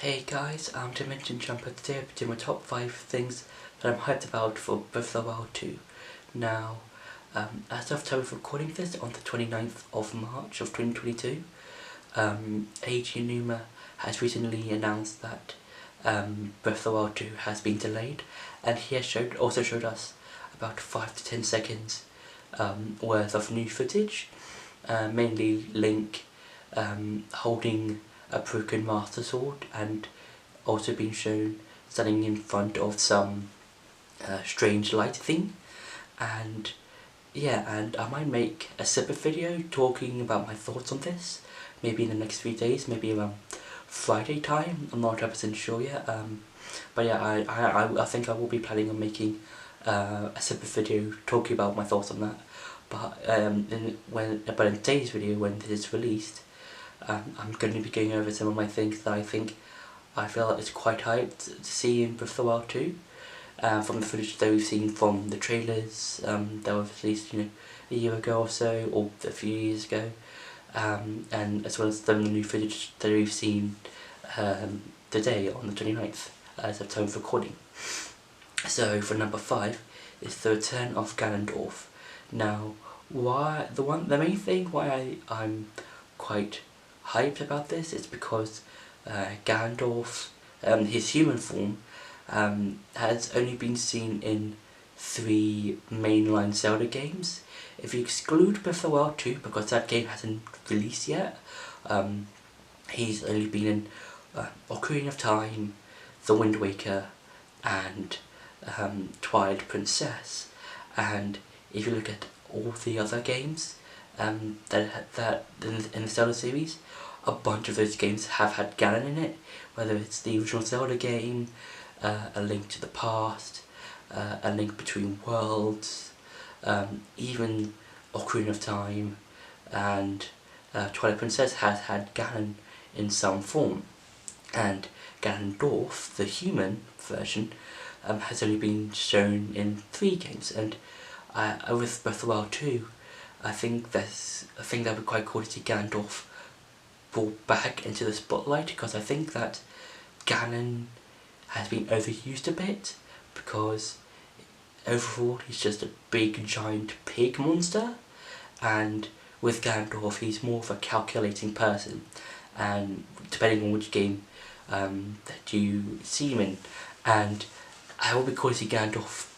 Hey guys, I'm Dimension Jumper. Today I'll be doing my top 5 things that I'm hyped about for Breath of the Wild 2. Now, as of time of recording this on the 29th of March of 2022, Eiji Aonuma has recently announced that Breath of the Wild 2 has been delayed, and he has also showed us about 5 to 10 seconds worth of new footage, mainly Link holding a broken Master Sword and also being shown standing in front of some strange light thing. And yeah, and I might make a separate video talking about my thoughts on this, maybe in the next few days, maybe around Friday time. I'm not 100% sure yet, but yeah, I think I will be planning on making a separate video talking about my thoughts on that. But in today's video, when this is released, I'm going to be going over some of my things that I feel like it's quite hyped to see in Breath of the Wild 2. From the footage that we've seen from the trailers that were released, a year ago or so, or a few years ago, and as well as the new footage that we've seen today on the 29th as of time of recording. So for number 5 is the return of Ganondorf. Now, the main thing why I'm quite hyped about this is because Ganondorf, his human form, has only been seen in 3 mainline Zelda games. If you exclude Breath of the Wild 2, because that game hasn't released yet, he's only been in Ocarina of Time, The Wind Waker, and Twilight Princess. And if you look at all the other games that in the Zelda series, a bunch of those games have had Ganon in it, whether it's the original Zelda game, A Link to the Past, A Link Between Worlds, even Ocarina of Time, and Twilight Princess has had Ganon in some form. And Ganondorf, the human version, has only been shown in 3 games, and with Breath of the Wild 2, I think that would be quite cool to see Ganondorf brought back into the spotlight, because I think that Ganon has been overused a bit, because overall he's just a big giant pig monster, and with Ganondorf he's more of a calculating person, and depending on which game that you see him in. And I will be cool to see Ganondorf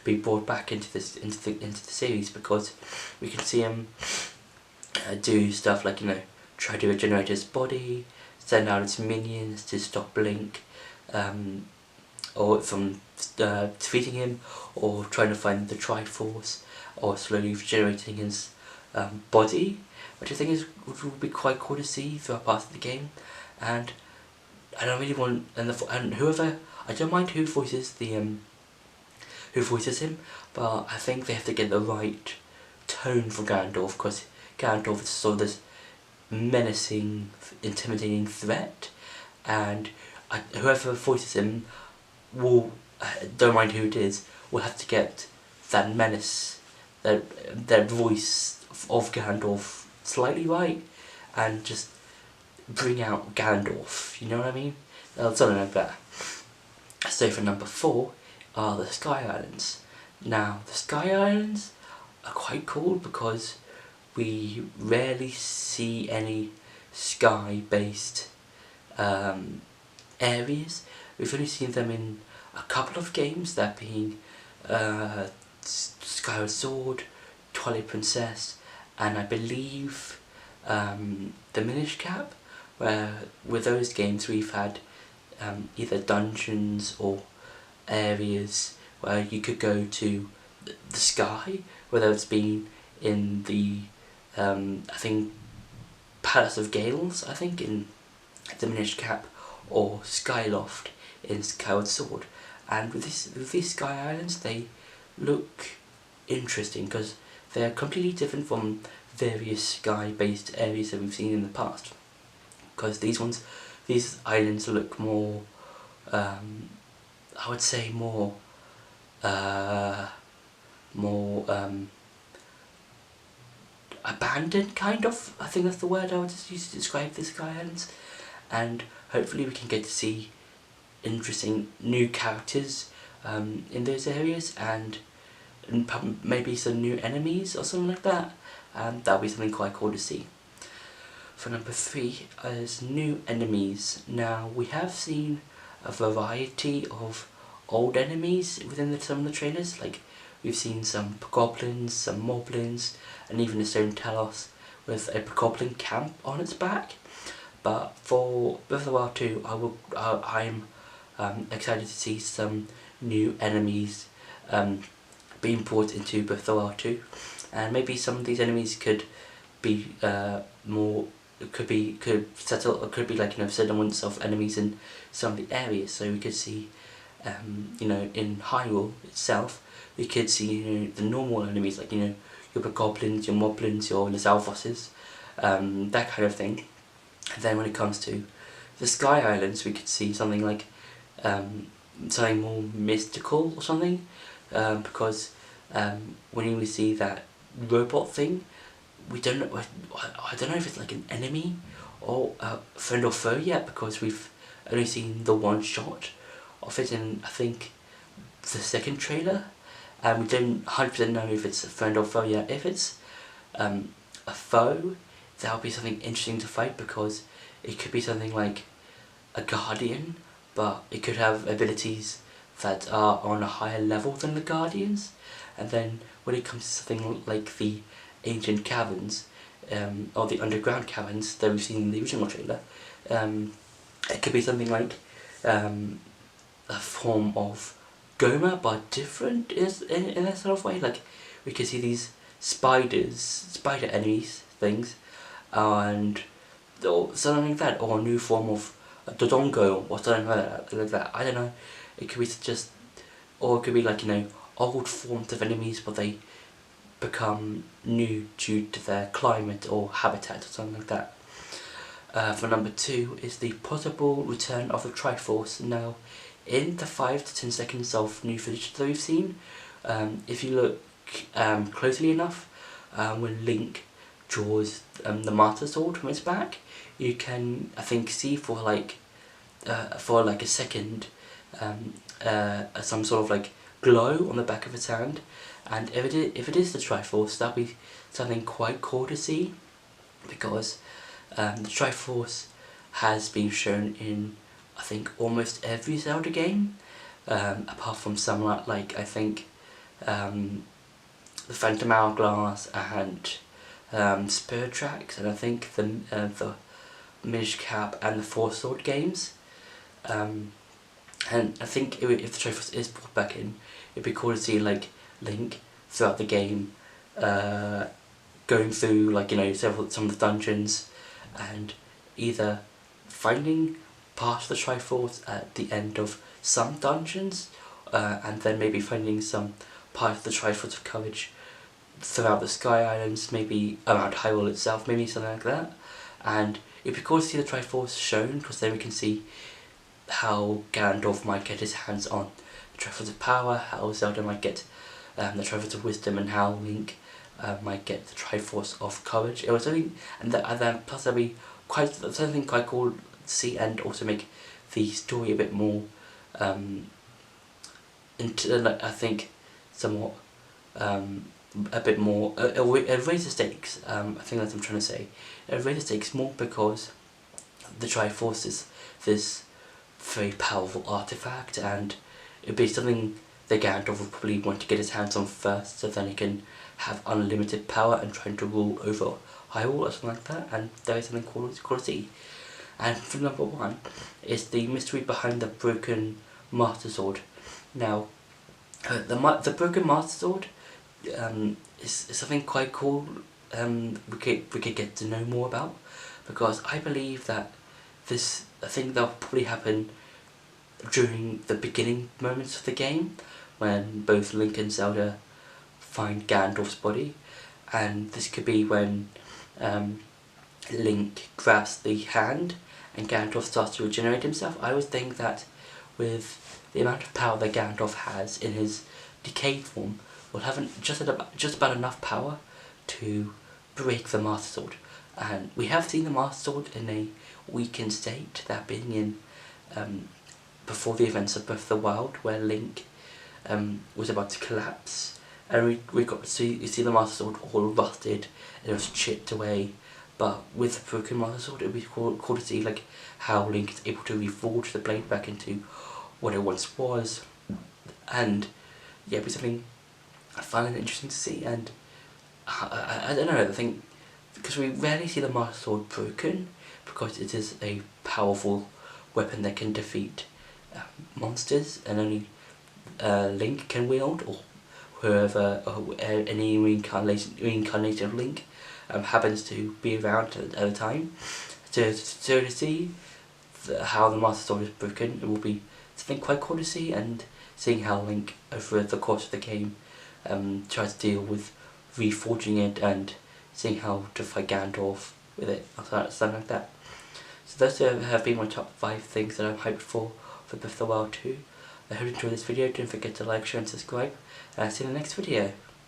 be brought back into the series, because we can see him do stuff like, try to regenerate his body, send out his minions to stop Link or from defeating him, or trying to find the Triforce, or slowly regenerating his body, which I think would be quite cool to see throughout parts of the game. And I don't really want, I don't mind who voices him, but I think they have to get the right tone for Ganondorf, because Ganondorf is sort of this menacing, intimidating threat, and whoever voices him will, don't mind who it is, will have to get that menace, that voice of Ganondorf slightly right, and just bring out Ganondorf, you know what I mean? Something like that. So for number 4 are the Sky Islands. Now, the Sky Islands are quite cool because we rarely see any sky-based areas. We've only seen them in a couple of games, that being Skyward Sword, Twilight Princess, and I believe the Minish Cap, where with those games we've had either dungeons or areas where you could go to the sky, whether it's been in the I think Palace of Gales, I think, in the Minish Cap, or Skyloft in Skyward Sword. And with these Sky Islands, they look interesting because they're completely different from various sky-based areas that we've seen in the past. Because these islands look more, I would say more abandoned, kind of. I think that's the word I would just use to describe the Sky Islands. And hopefully we can get to see interesting new characters in those areas, and maybe some new enemies or something like that. That'll be something quite cool to see. For number 3 is new enemies. Now we have seen a variety of old enemies within some of the trailers. Like we've seen some goblins, some moblins, and even a stone telos with a goblin camp on its back. But for Breath of the Wild 2, I'm excited to see some new enemies being brought into Breath of the Wild 2, and maybe some of these enemies could be could be like, you know, settlements of enemies in some of the areas. So we could see, you know, in Hyrule itself, we could see, you know, the normal enemies, like, you know, your goblins, your moblins, your Lizalfosses, that kind of thing. And then when it comes to the Sky Islands, we could see something like something more mystical or something, because when we see that robot thing, we don't know. I don't know if it's like an enemy or a friend or foe yet, because we've only seen the one shot of it in, I think, the second trailer, and we don't 100% know if it's a friend or foe yet. If it's a foe, that'll be something interesting to fight, because it could be something like a guardian, but it could have abilities that are on a higher level than the guardians. And then when it comes to something like the ancient caverns, or the underground caverns that we've seen in the original trailer, it could be something like a form of Goma, but different in that sort of way. Like we could see these spider enemies things, and or something like that, or a new form of a Dodongo or something like that. I don't know. It could be just, or it could be like, you know, old forms of enemies, but they become new due to their climate or habitat or something like that. For number 2 is the possible return of the Triforce. Now, in the 5 to 10 seconds of new footage that we've seen, if you look closely enough, when Link draws the Master Sword from its back, you can, I think, see for like a second some sort of like glow on the back of its hand. And if it is the Triforce, that'll be something quite cool to see, because the Triforce has been shown in, I think, almost every Zelda game, apart from some like I think the Phantom Hourglass and Spirit Tracks, and I think the Minish Cap and the Four Sword games. And I think if the Triforce is brought back in, it'd be cool to see like Link throughout the game, going through, like, you know, some of the dungeons, and either finding part of the Triforce at the end of some dungeons, and then maybe finding some part of the Triforce of Courage throughout the Sky Islands, maybe around Hyrule itself, maybe something like that. And it'd be cool to see the Triforce shown, because then we can see how Ganondorf might get his hands on the Triforce of Power, how Zelda might get the Triforce of Wisdom, and how Link might get the Triforce of Courage. It was something, and then plus that'd be something quite cool to see, and also make the story a bit more, I think, somewhat a bit more, raise the stakes. I think that's what I'm trying to say. Raise the stakes more, because the Triforce is this very powerful artifact, and it'd be something that Ganondorf would probably want to get his hands on first, so then he can have unlimited power and trying to rule over Hyrule or something like that. And there is something cool to see. And for number 1 is the mystery behind the broken Master Sword. Now, the broken Master Sword is something quite cool. We could get to know more about, because I believe that I think that'll probably happen during the beginning moments of the game, when both Link and Zelda find Ganondorf's body, and this could be when Link grabs the hand and Ganondorf starts to regenerate himself. I always think that with the amount of power that Ganondorf has in his decayed form, will have just about enough power to break the Master Sword. And we have seen the Master Sword in a weakened state, that being in before the events of Breath of the Wild, where Link was about to collapse, and we got to see, you see the Master Sword all rusted and it was chipped away. But with the broken Master Sword, it would be cool to see like how Link is able to reforge the blade back into what it once was, and yeah, it'd be something fun and interesting to see. And I don't know, I think because we rarely see the Master Sword broken, because it is a powerful weapon that can defeat monsters, and only Link can wield, or whoever, or any reincarnated Link happens to be around at the time. So to see how the Master Sword is broken, it will be something quite cool to see, and seeing how Link over the course of the game tries to deal with reforging it, and seeing how to fight Ganondorf with it, or something like that. So those have been my top 5 things that I'm hyped for Breath of the Wild 2. I hope you enjoyed this video. Don't forget to like, share and subscribe, and I'll see you in the next video.